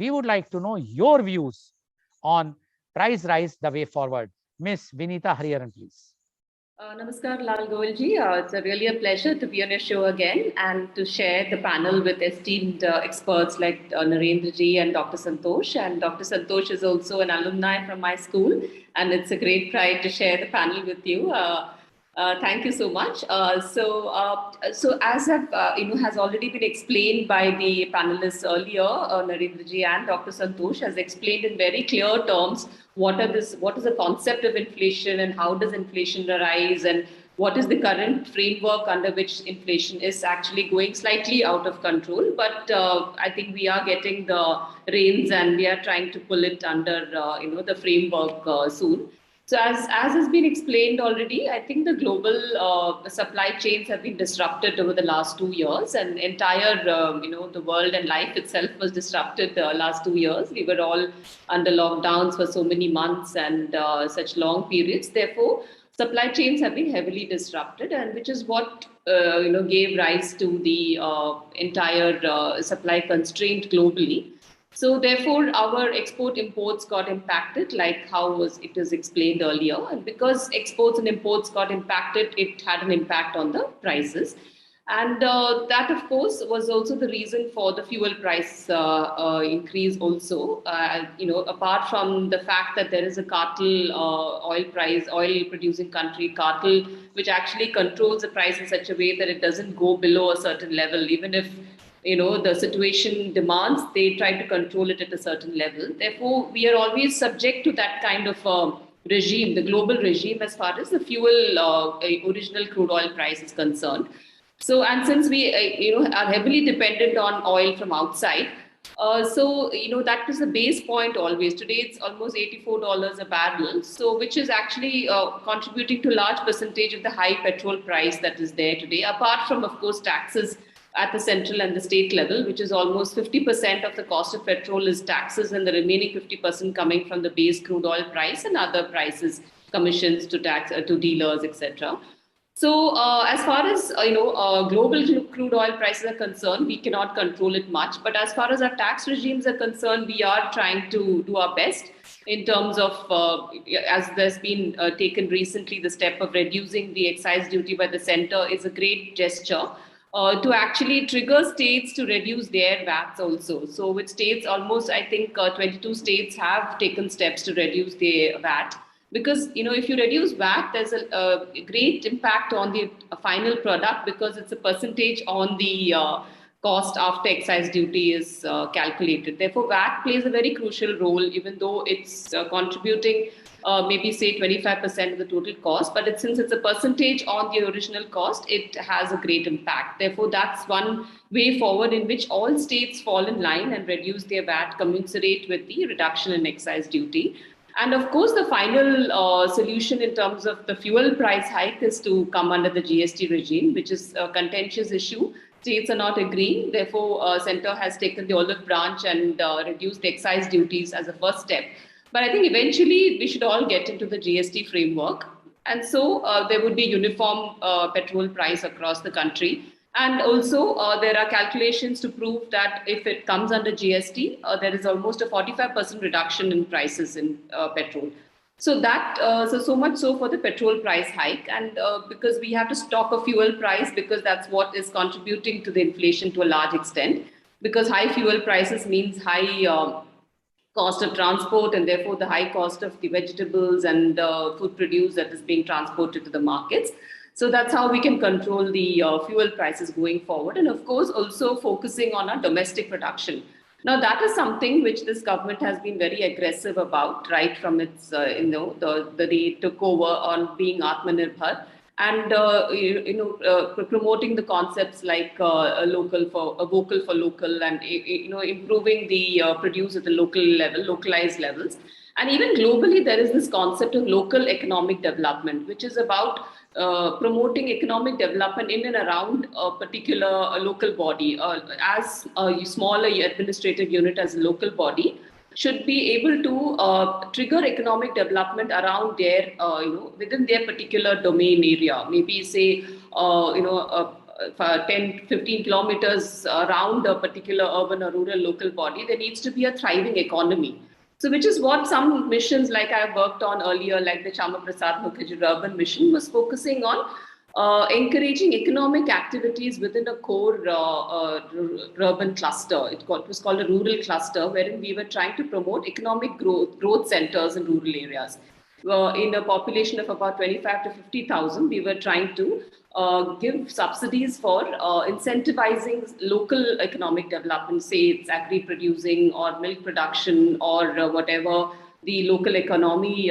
we would like to know your views on price rise, the way forward. Miss Vinita Hariharan, please. Namaskar, Lal Goelji. It's really a pleasure to be on your show again and to share the panel with esteemed experts like Narendra ji and Dr. Santosh. And Dr. Santosh is also an alumni from my school, and it's a great pride to share the panel with you. Thank you so much. So as has already been explained by the panelists earlier, Narendra ji and Dr. Santosh has explained in very clear terms what is the concept of inflation and how does inflation arise and what is the current framework under which inflation is actually going slightly out of control. But I think we are getting the reins and we are trying to pull it under the framework soon. So as has been explained already, I think the global supply chains have been disrupted over the last 2 years, and entire the world and life itself was disrupted the last 2 years. We were all under lockdowns for so many months and such long periods. Therefore, supply chains have been heavily disrupted, and which is what gave rise to the entire supply constraint globally. So therefore, our export imports got impacted, like how it was explained earlier. And because exports and imports got impacted, it had an impact on the prices. And that, of course, was also the reason for the fuel price increase also. Apart from the fact that there is a cartel oil producing country cartel, which actually controls the price in such a way that it doesn't go below a certain level, even if the situation demands, they try to control it at a certain level. Therefore, we are always subject to that kind of regime, the global regime, as far as the fuel original crude oil price is concerned. So, and since we are heavily dependent on oil from outside, that is the base point always. Today it's almost $84 a barrel, so which is actually contributing to a large percentage of the high petrol price that is there today, apart from, of course, taxes at the central and the state level, which is almost 50% of the cost of petrol is taxes, and the remaining 50% coming from the base crude oil price and other prices, commissions to tax to dealers, etc. So as far as global crude oil prices are concerned, we cannot control it much. But as far as our tax regimes are concerned, we are trying to do our best in terms of, as there's been taken recently, the step of reducing the excise duty by the center is a great gesture. To actually trigger states to reduce their VATs also. So with states, almost I think 22 states have taken steps to reduce their VAT. Because, if you reduce VAT, there's a great impact on the final product, because it's a percentage on the cost after excise duty is calculated. Therefore, VAT plays a very crucial role, even though it's contributing maybe say 25% of the total cost, but since it's a percentage on the original cost, it has a great impact. Therefore, that's one way forward in which all states fall in line and reduce their VAT commensurate with the reduction in excise duty. And of course, the final solution in terms of the fuel price hike is to come under the GST regime, which is a contentious issue. States are not agreeing. Therefore, Centre has taken the olive branch and reduced the excise duties as a first step. But I think eventually we should all get into the GST framework. And so there would be uniform petrol price across the country. And also there are calculations to prove that if it comes under GST, there is almost a 45% reduction in prices in petrol. So that so much so for the petrol price hike, and because we have to stop a fuel price, because that's what is contributing to the inflation to a large extent. Because high fuel prices means high cost of transport, and therefore the high cost of the vegetables and food produce that is being transported to the markets. So that's how we can control the fuel prices going forward. And of course, also focusing on our domestic production. Now, that is something which this government has been very aggressive about, right from its, the day it took over on being Atmanirbhar. And promoting the concepts like vocal for local, and improving the produce at the local level, localized levels. And even globally, there is this concept of local economic development, which is about promoting economic development in and around a particular local body. As a smaller administrative unit as a local body should be able to trigger economic development around their, within their particular domain area. Maybe say, 10, 15 kilometers around a particular urban or rural local body, there needs to be a thriving economy. So which is what some missions like I worked on earlier, like the Chama Prasad Mukherjee Urban Mission, was focusing on encouraging economic activities within a core urban cluster. It was called a rural cluster, wherein we were trying to promote economic growth centers in rural areas. In a population of about 25 to 50,000, we were trying to give subsidies for incentivizing local economic development, say it's agri-producing or milk production or whatever the local economy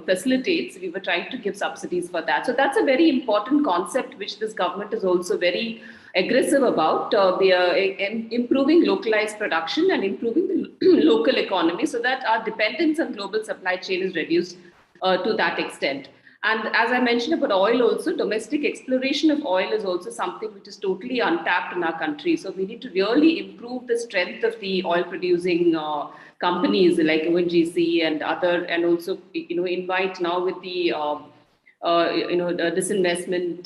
facilitates. We were trying to give subsidies for that. So that's a very important concept which this government is also very aggressive about. They are improving localized production and improving the local economy so that our dependence on global supply chain is reduced to that extent. And as I mentioned about oil also, domestic exploration of oil is also something which is totally untapped in our country. So we need to really improve the strength of the oil producing companies like ONGC and other, and also, invite now with the disinvestment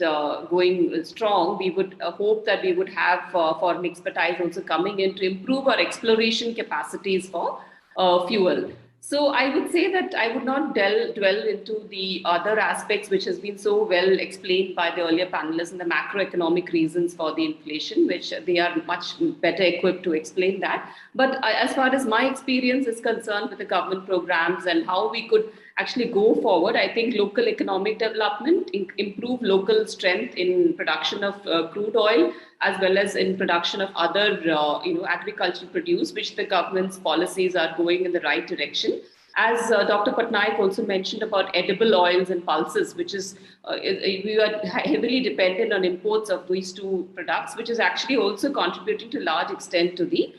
going strong, we would hope that we would have foreign expertise also coming in to improve our exploration capacities for fuel. So I would say that I would not dwell into the other aspects which has been so well explained by the earlier panelists and the macroeconomic reasons for the inflation, which they are much better equipped to explain that. But as far as my experience is concerned with the government programs and how we could actually go forward, I think local economic development, improve local strength in production of crude oil, as well as in production of other agricultural produce, which the government's policies are going in the right direction. As Dr. Patnaik also mentioned about edible oils and pulses, which is, we are heavily dependent on imports of these two products, which is actually also contributing to a large extent to the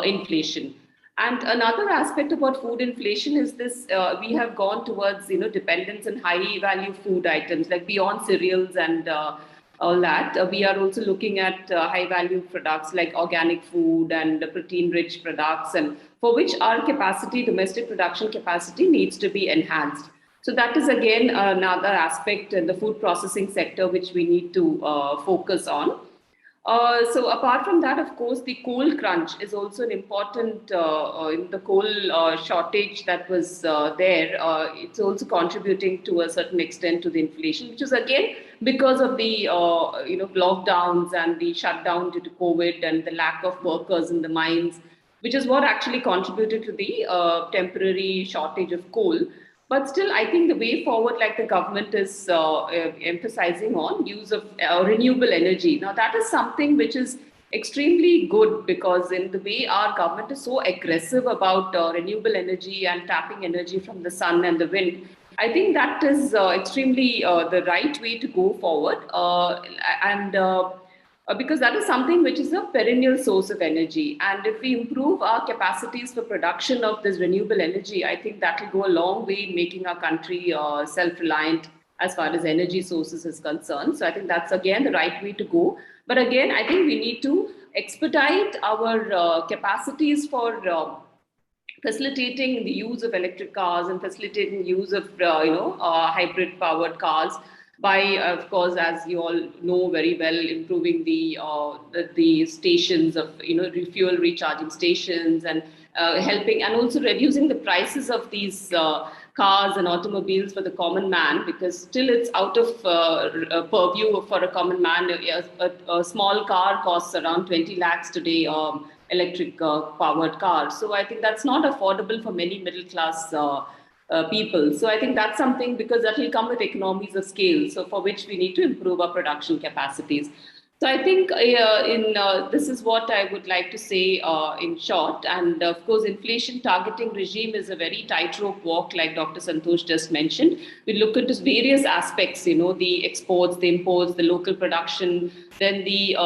inflation. And another aspect about food inflation is this, we have gone towards, dependence on high value food items, like beyond cereals and all that. We are also looking at high value products like organic food and protein rich products, and for which our capacity, domestic production capacity, needs to be enhanced. So that is again another aspect in the food processing sector which we need to focus on. So apart from that, of course, the coal crunch is also an important, the coal shortage that was there. It's also contributing to a certain extent to the inflation, which is again because of the lockdowns and the shutdown due to COVID and the lack of workers in the mines, which is what actually contributed to the temporary shortage of coal. But still, I think the way forward, like the government is emphasizing on use of renewable energy. Now, that is something which is extremely good, because in the way our government is so aggressive about renewable energy and tapping energy from the sun and the wind, I think that is extremely the right way to go forward. Because that is something which is a perennial source of energy. And if we improve our capacities for production of this renewable energy, I think that will go a long way in making our country self-reliant as far as energy sources is concerned. So I think that's again the right way to go. But again, I think we need to expedite our capacities for facilitating the use of electric cars and facilitating the use of hybrid powered cars, by, of course, as you all know very well, improving the stations of fuel recharging stations, and helping, and also reducing the prices of these cars and automobiles for the common man, because still it's out of purview for a common man. A small car costs around 20 lakhs today, electric powered cars. So I think that's not affordable for many middle class people. So I think that's something, because that will come with economies of scale, so for which we need to improve our production capacities. So I think this is what I would like to say in short. And of course, inflation targeting regime is a very tightrope walk, like Dr. Santosh just mentioned. We look at various aspects, the exports, the imports, the local production, then the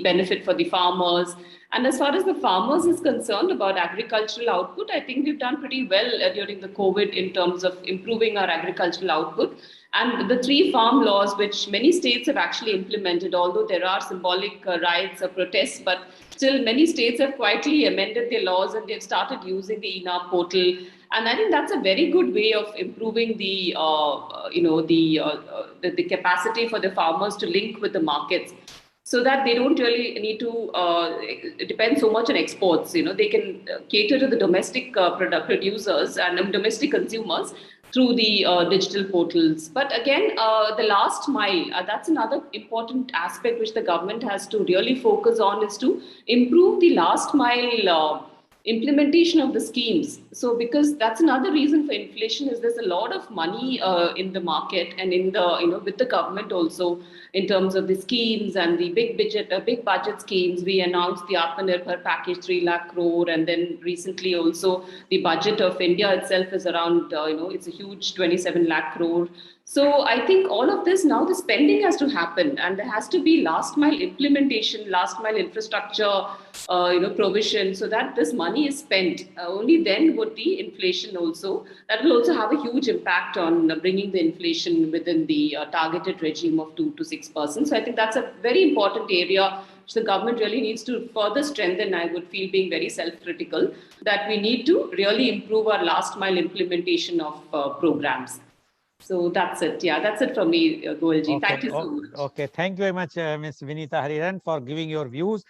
benefit for the farmers. And as far as the farmers is concerned about agricultural output, I think we've done pretty well during the COVID in terms of improving our agricultural output. And the 3 farm laws, which many states have actually implemented, although there are symbolic riots or protests, but still many states have quietly amended their laws and they've started using the ENAM portal. And I think that's a very good way of improving the, the capacity for the farmers to link with the markets, so that they don't really need to depend so much on exports. They can cater to the domestic producers and domestic consumers through the digital portals. But again, the last mile, that's another important aspect which the government has to really focus on, is to improve the last mile implementation of the schemes. So because that's another reason for inflation, is there's a lot of money in the market and in the, with the government also, in terms of the schemes and the big budget schemes. We announced the Atmanirbhar package, 3 lakh crore, and then recently also the budget of India itself is around, it's a huge 27 lakh crore. So I think all of this, now the spending has to happen, and there has to be last mile implementation, last mile infrastructure, provision, so that this money is spent. Only then would the inflation also, that will also have a huge impact on bringing the inflation within the targeted regime of 2 to 6%. So I think that's a very important area which the government really needs to further strengthen. I would feel, being very self-critical, that we need to really improve our last mile implementation of programs. So that's it. Yeah, that's it from me, Goelji. Okay. Thank you so much. Okay, thank you very much, Ms. Vinita Hariharan, for giving your views.